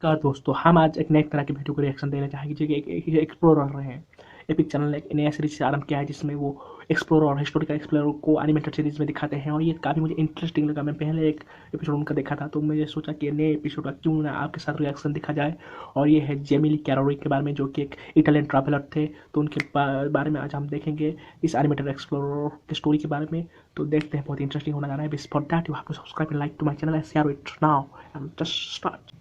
नमस्कार दोस्तों, हम आज एक नए तरह की वीडियो को रिएक्शन देना चाहेंगे जो कि एक एक्सप्लोरर रहे हैं। एपिक चैनल ने एक नया सीरीज आरंभ किया है जिसमें वो एक्सप्लोरर और हिस्टोरिकल एक्सप्लोरर को एनिमेटेड सीरीज में दिखाते हैं और ये काफ़ी मुझे इंटरेस्टिंग लगा। मैं पहले एक एपिसोड उनका देखा था तो मुझे सोचा कि नए एपिसोड का क्यों ना आपके साथ रिएक्शन दिखा जाए। और ये है जेमिली कैरोरी के बारे में जो कि एक इटालियन ट्रैवलर थे, तो उनके बारे में आज हम देखेंगे इस एनिमेटेड एक्सप्लोरर की स्टोरी के बारे में। तो देखते हैं, बहुत इंटरेस्टिंग होने जा रहा है। For that you have to subscribe and like to my channel and share it now and just start.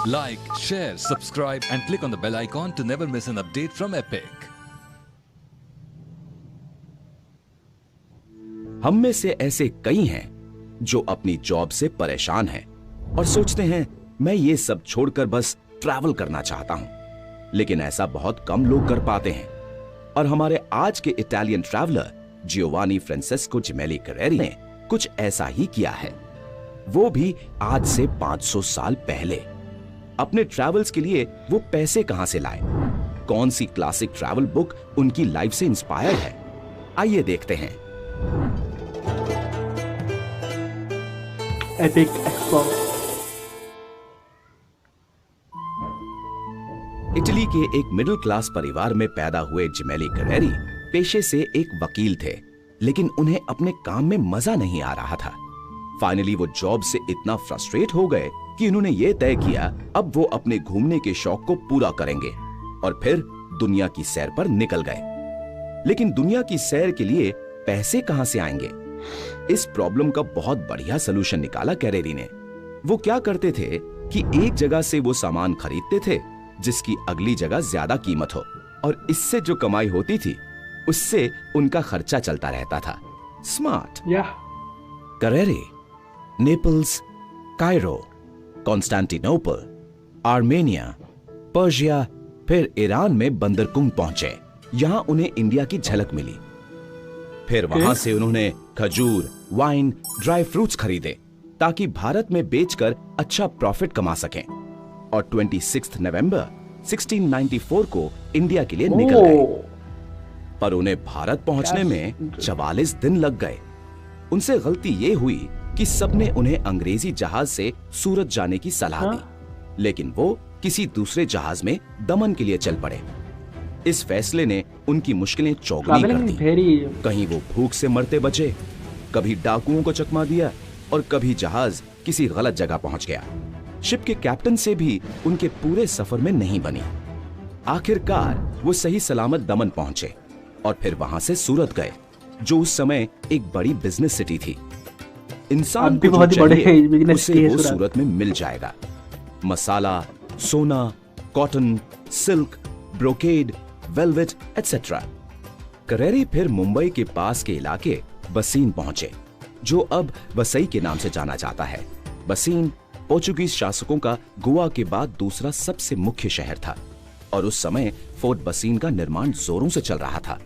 Like, share, subscribe and click on the bell icon to never miss an update from Epic. हम में से ऐसे कई हैं जो अपनी job से परेशान हैं और सोचते हैं मैं ये सब छोड़कर बस ट्रैवल करना चाहता हूं, लेकिन ऐसा बहुत कम लोग कर पाते हैं। और हमारे आज के इटालियन ट्रैवलर जियोवानी फ्रांसेस्को जेमेली कैरेरी ने कुछ ऐसा ही किया है, वो भी आज से 500 साल पहले। अपने ट्रैवल्स के लिए वो पैसे कहां से लाए, कौन सी क्लासिक ट्रैवल बुक उनकी लाइफ से इंस्पायर्ड है, आइए देखते हैं। Epic explorer. इटली के एक मिडिल क्लास परिवार में पैदा हुए जेमेली कैरेरी पेशे से एक वकील थे, लेकिन उन्हें अपने काम में मजा नहीं आ रहा था। फाइनली वो जॉब से इतना फ्रस्ट्रेट हो गए कि उन्होंने ये तय किया अब वो अपने घूमने के शौक को पूरा करेंगे और फिर दुनिया की सैर पर निकल गए। लेकिन दुनिया की सैर के लिए पैसे कहां से आएंगे? इस प्रॉब्लम का बहुत बढ़िया सलूशन निकाला कैरेरी ने। वो क्या करते थे कि एक जगह से वो सामान खरीदते थे जिसकी अगली जगह ज्यादा कीमत हो, और इससे जो कमाई होती थी उससे उनका खर्चा चलता रहता था। Smart. Careri Naples, Cairo, Constantinople, Armenia, Persia, फिर ईरान में बंदरकुंग पहुंचे। यहां उन्हें इंडिया की झलक मिली। फिर वहां से उन्होंने खजूर, वाइन, ड्राई फ्रूट्स खरीदे ताकि भारत में बेचकर अच्छा प्रॉफिट कमा सकें, और 26 नवंबर 1694 को इंडिया के लिए निकल गए। पर उन्हें भारत पहुंचने में 44 दिन लग गए। उनसे गलती ये हुई कि सबने उन्हें अंग्रेजी जहाज से सूरत जाने की सलाह दी, लेकिन वो किसी दूसरे जहाज में दमन के लिए चल पड़े। इस फैसले ने उनकी मुश्किलें चौगुनी कर दी। कहीं वो भूख से मरते बचे, कभी डाकुओं को चकमा दिया, और कभी जहाज किसी गलत जगह पहुंच गया। शिप के कैप्टन से भी उनके पूरे सफर में नहीं बनी। आखिरकार वो सही सलामत दमन पहुंचे और फिर वहां से सूरत गए, जो उस समय एक बड़ी बिजनेस सिटी थी। इंसान को जो चाहिए उसे वो सूरत में मिल जाएगा। मसाला, सोना, cotton, silk, brocade, velvet etcetera. Careri फिर मुंबई के पास के इलाके बसीन पहुंचे, जो अब वसई के नाम से जाना जाता है। बसीन पोर्चुगीज शासकों का गोवा के बाद दूसरा सबसे मुख्य शहर था, और उस समय फोर्ट बसीन का निर्माण जोरों से चल रहा था।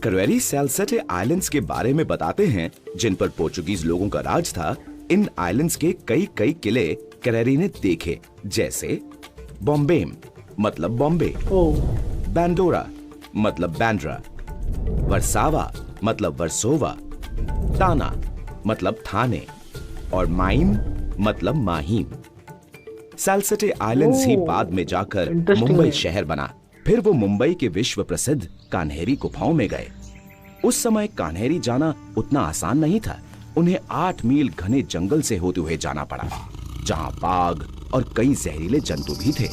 कैरेरी सैलसेटे आइलैंड्स के बारे में बताते हैं, जिन पर पोर्चुगीज लोगों का राज था। इन आइलैंड्स के कई किले कैरेरी ने देखे, जैसे बॉम्बेम मतलब बॉम्बे, बैंडोरा मतलब बैंड्रा, वर्सावा मतलब वर्सोवा, ताना मतलब थाने, और माइम मतलब माहिम। सैलसेटे आइलैंड्स ही बाद में जाकर मुंबई शहर बना। फिर वो मुंबई के विश्व प्रसिद्ध कान्हेरी गुफाओं में गए। उस समय कान्हेरी जाना उतना आसान नहीं था। उन्हें 8 मील घने जंगल से होते हुए जाना पड़ा, जहां बाघ और कई जहरीले जंतु भी थे।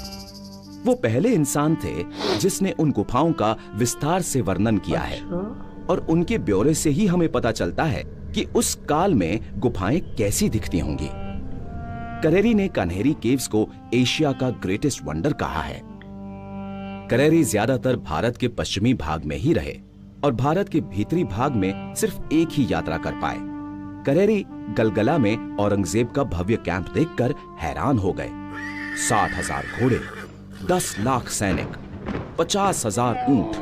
वो पहले इंसान थे जिसने उन गुफाओं का विस्तार से वर्णन किया है, और उनके ब्यौरे से ही हमें पता चलता है कि उस काल में गुफाएं कैसी दिखती होंगी। कैरेरी ने कान्हेरी केव्स को एशिया का ग्रेटेस्ट वंडर कहा है। कैरेरी ज्यादातर भारत के पश्चिमी भाग में ही रहे और भारत के भीतरी भाग में सिर्फ एक ही यात्रा कर पाए। कैरेरी गलगला में औरंगजेब का भव्य कैंप देखकर हैरान हो गए। 60,000 घोड़े, 10 लाख सैनिक, 50,000 ऊंट,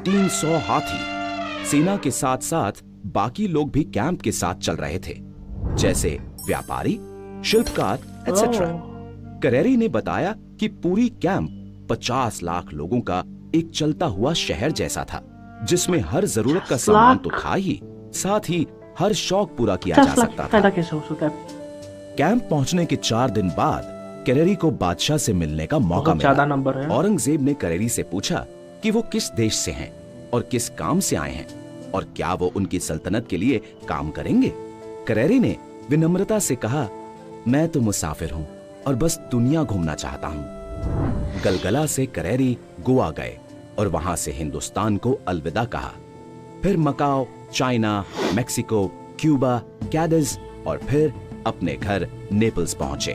300 हाथी। सेना के साथ साथ बाकी लोग भी कैंप के साथ चल रहे थे, जैसे व्यापारी, शिल्पकार एटसेट्रा। कैरेरी ने बताया कि पूरी कैंप 50 लाख लोगों का एक चलता हुआ शहर जैसा था, जिसमें हर जरूरत का सामान तो था ही, साथ ही हर शौक पूरा किया जा सकता था। कैसे हो सकता है? कैंप पहुंचने के 4 दिन बाद कैरेरी को बादशाह से मिलने का मौका बहुत ज्यादा मिला। नंबर है। औरंगजेब ने कैरेरी से पूछा कि वो किस देश से हैं और किस काम से आए हैं और क्या वो उनकी सल्तनत के लिए काम करेंगे। कैरेरी ने विनम्रता से कहा, मैं तो मुसाफिर हूँ और बस दुनिया घूमना चाहता हूँ। गलगला से कैरेरी गोवा गए और वहां से हिंदुस्तान को अलविदा कहा। फिर Macau, China, Mexico, Cuba, Cadiz और फिर अपने घर नेपल्स पहुंचे।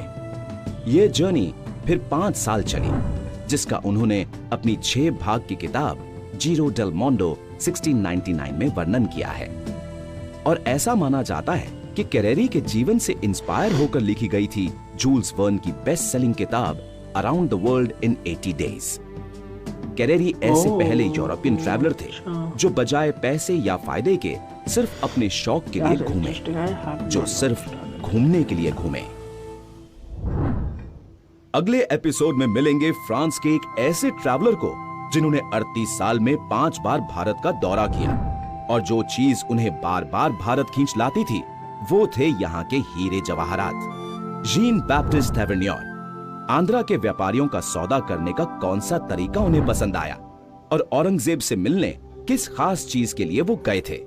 ये जर्नी फिर 5 साल चली, जिसका उन्होंने अपनी 6 भाग की किताब जीरो डेल मोंडो 1699 में वर्णन किया है। और ऐसा माना जाता है कि कैरेरी के जीवन से इंस्पायर होकर लिखी गई थी जूल्स वर्न की बेस्ट सेलिंग किताब around the world in 80 days. Careri ऐसे पहले यूरोपियन ट्रैवलर थे जो बजाय पैसे या फायदे के सिर्फ अपने शौक के लिए घूमे, जो सिर्फ घूमने के लिए घूमे। अगले एपिसोड में मिलेंगे फ्रांस के एक ऐसे ट्रैवलर को जिन्होंने 38 साल में 5 बार भारत का दौरा किया और जो चीज उन्हें बार बार भारत खींच लाती थी वो थे यहाँ के हीरे जवाहरात। Jean Baptiste Tavernier. आंध्रा के व्यापारियों का सौदा करने का कौन सा तरीका उन्हें पसंद आया और औरंगजेब से मिलने किस खास चीज के लिए वो गए थे।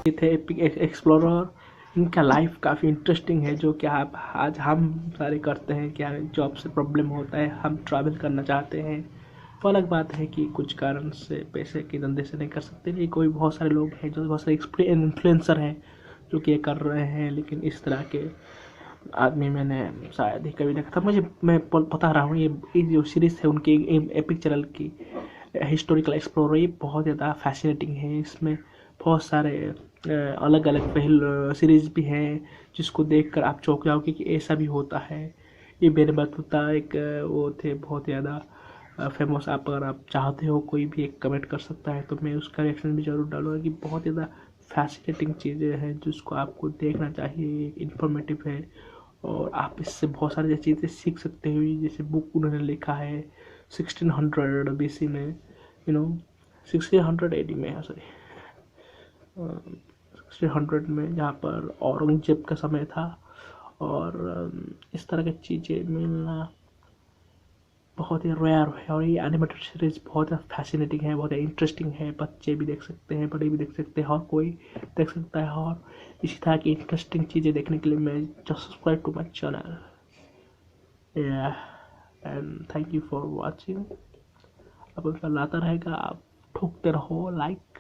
ये थे एपिक एक्सप्लोरर। इनका लाइफ काफ़ी इंटरेस्टिंग है, जो कि आप आज हम सारे करते हैं। क्या जॉब से प्रॉब्लम होता है, हम ट्रैवल करना चाहते हैं, तो अलग बात है कि कुछ कारण से पैसे के धंधे से नहीं कर सकते। नहीं, कोई बहुत सारे लोग हैं जो बहुत सारे इन्फ्लुएंसर हैं जो कि ये कर रहे हैं, लेकिन इस तरह के आदमी मैंने शायद ही कभी देखा था। मैं बता रहा हूँ, ये जो सीरीज़ है उनकी एपिक चैनल की हिस्टोरिकल एक्सप्लोरर, ये बहुत ज़्यादा फैसिनेटिंग है। इसमें बहुत सारे अलग अलग पहल सीरीज़ भी हैं जिसको देखकर आप चौंक जाओगे कि ऐसा भी होता है। ये मेरे बतूता एक वो थे बहुत ज़्यादा फेमस। आप अगर आप चाहते हो कोई भी एक कमेंट कर सकता है, तो मैं उसका रिएक्शन भी ज़रूर डालूंगा कि बहुत ज़्यादा फैसिनेटिंग चीज़ें हैं जिसको आपको देखना चाहिए। इन्फॉर्मेटिव है और आप इससे बहुत सारी चीज़ें सीख सकते हो। जैसे बुक उन्होंने लिखा है 1600 BC में, 1600 AD में, सॉरी 1600 में, जहाँ पर औरंगजेब का समय था। और इस तरह की चीज़ें मिलना बहुत ही रेयर है। और ये एनिमेटेड सीरीज बहुत फैसिनेटिंग है, बहुत इंटरेस्टिंग है। बच्चे भी देख सकते हैं, बड़े भी देख सकते हैं, और कोई देख सकता है। और इसी तरह की इंटरेस्टिंग चीज़ें देखने के लिए मैं just subscribe to my channel. And thank you for watching. अब लाता रहेगा, आप ठोकते रहो लाइक।